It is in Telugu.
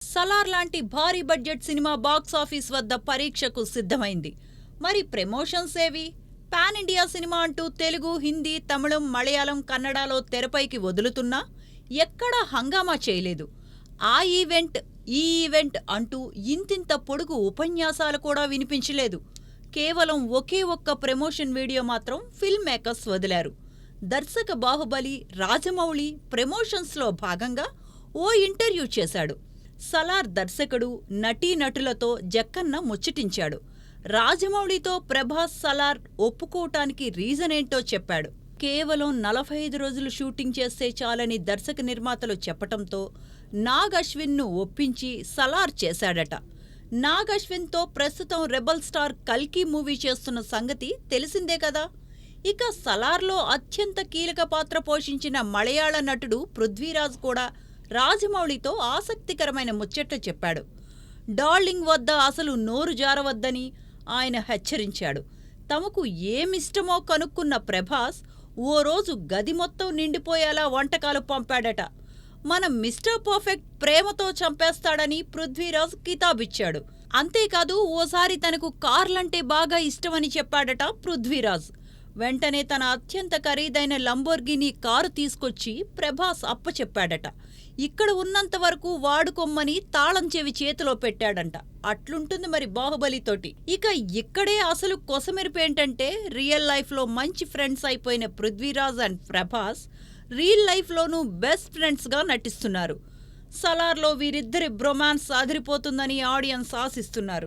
సలార్ లాంటి భారీ బడ్జెట్ సినిమా బాక్సాఫీస్ వద్ద పరీక్షకు సిద్ధమైంది. మరి ప్రమోషన్స్ ఏవి? పాన్ ఇండియా సినిమా అంటూ తెలుగు, హిందీ, తమిళం, మలయాళం, కన్నడలో తెరపైకి వదులుతున్నా ఎక్కడా హంగామా చేయలేదు. ఆ ఈవెంట్, ఈ ఈవెంట్ అంటూ ఇంతింత పొడుగు ఉపన్యాసాలు కూడా వినిపించలేదు. కేవలం ఒకే ఒక్క ప్రమోషన్ వీడియో మాత్రం ఫిల్మ్ మేకర్స్ వదిలారు. దర్శక బాహుబలి రాజమౌళి ప్రమోషన్స్లో భాగంగా ఓ ఇంటర్వ్యూ చేశాడు. సలార్ దర్శకుడు, నటీనటులతో జక్కన్న ముచ్చటించాడు. రాజమౌళితో ప్రభాస్ సలార్ ఒప్పుకోవటానికి రీజనేంటో చెప్పాడు. కేవలం 45 రోజులు షూటింగ్ చేస్తే చాలని దర్శక నిర్మాతలు చెప్పటంతో నాగ్ అశ్విన్ను ఒప్పించి సలార్ చేశాడట. నాగ్ అశ్విన్తో ప్రస్తుతం రెబల్ స్టార్ కల్కి మూవీ చేస్తున్న సంగతి తెలిసిందే కదా. ఇక సలార్లో అత్యంత కీలక పాత్ర పోషించిన మలయాళ నటుడు పృథ్వీరాజ్ కూడా రాజమౌళితో ఆసక్తికరమైన ముచ్చట చెప్పాడు. డార్లింగ్ వద్ద అసలు నోరు జారవద్దని ఆయన హెచ్చరించాడు. తమకు ఏమిష్టమో కనుక్కున్న ప్రభాస్ ఓ రోజు గది మొత్తం నిండిపోయేలా వంటకాలు పంపాడట. మన మిస్టర్ పర్ఫెక్ట్ ప్రేమతో చంపేస్తాడని పృథ్వీరాజ్ కితాబిచ్చాడు. అంతేకాదు ఓసారి తనకు కార్లంటే బాగా ఇష్టమని చెప్పాడట పృథ్వీరాజ్. వెంటనే తన అత్యంత ఖరీదైన లంబోర్గినీ కారు తీసుకొచ్చి ప్రభాస్ అప్పచెప్పాడట. ఇక్కడ ఉన్నంతవరకు వాడుకొమ్మని తాళం చెవి చేతిలో పెట్టాడంట. అట్లుంటుంది మరి బాహుబలితోటి. ఇక ఇక్కడే అసలు కొసమెరుపేంటంటే రియల్ లైఫ్లో మంచి ఫ్రెండ్స్ అయిపోయిన పృథ్వీరాజ్ అండ్ ప్రభాస్ రియల్ లైఫ్లోనూ బెస్ట్ ఫ్రెండ్స్గా నటిస్తున్నారు. సలార్లో వీరిద్దరి బ్రొమాన్స్ అదిరిపోతుందని ఆడియన్స్ ఆశిస్తున్నారు.